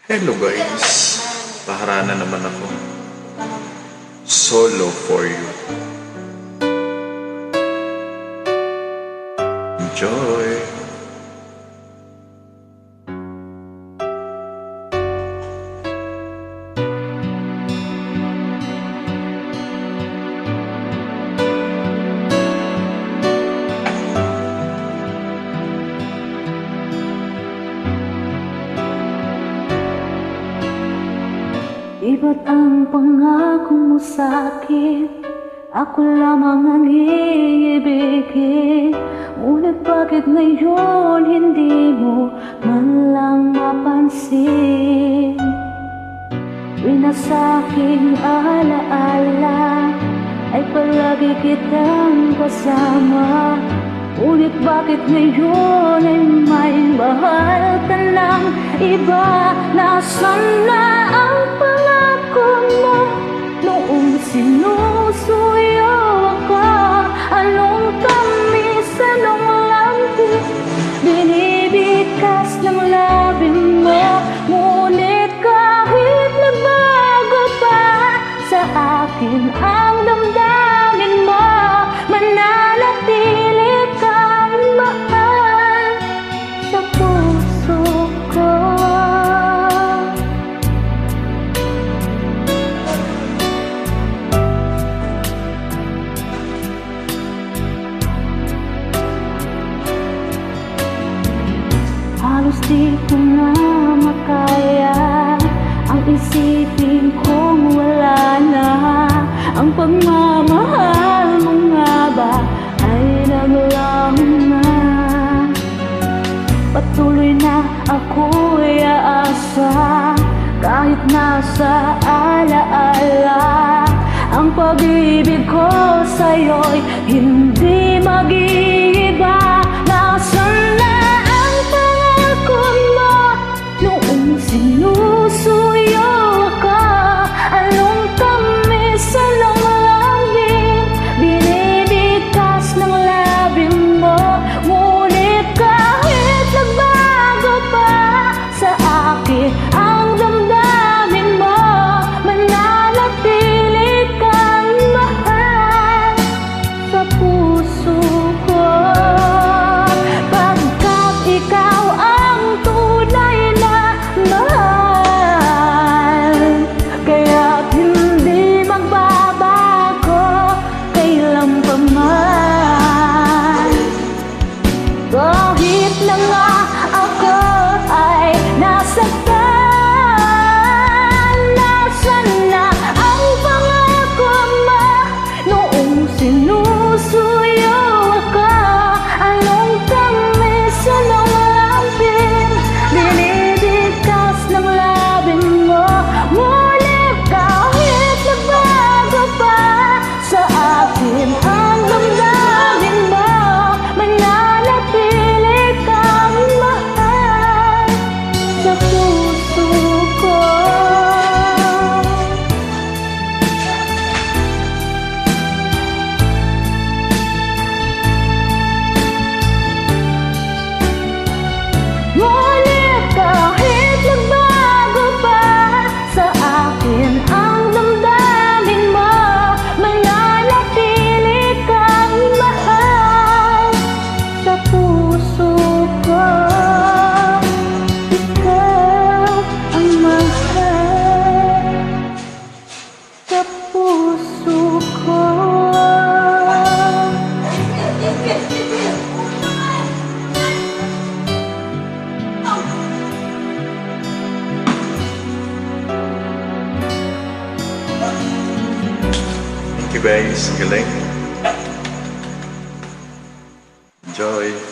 Hello guys, paharana naman ako. Solo for you. Enjoy! Iba't ang pangako mo sa'kin, ako lamang ang iibigin. Ngunit bakit ngayon hindi mo man lang mapansin? Tuwing sa aking alaala ay palagi kitang kasama. Ngunit bakit ngayon ay may mahal ka ng iba? Nasaan na ang pangako mo noong sinusuyo ako? Anong tamis, anong lambing binibikas ng labing mo? Ngunit kahit nagbago pa sa akin ang damdamin mo, mananatili kang mahal sa puso ko. Halos di ko na makaya ang isipin kong wala na ang pagmamahal mo nga ba ay naglaho na. Patuloy na ako'y aasa kahit nasa alaala. Ang pag-ibig ko sa'yo'y hindi mag-iiba. Nasaan na ang pangako mo noong sinusuyo ako? Anong tamis, anong lambing binibigas ng labing mo? Ngunit kahit nagbago pa sa akin ang damdamin mo, mananatili kang mahal sa puso ko. Pagkat ikaw ang tunay na mahal, kaya't hindi magbabago kailan pa man. Kahit na nga ako ay nasaktan, nasaan na ang pangako mo noong sinusuyo ako? Anong tamis, anong lambing binibigas ng labing mo? Ngunit kahit nagbago pa sa akin ang damdamin mo, mananatili kang mahal sa puso ko. Ngunit kahit nagbago pa sa akin ang damdamin mo, mananatili kang mahal sa puso ko. Ikaw ang mahal sa puso ko. Thank you guys, galing. Enjoy!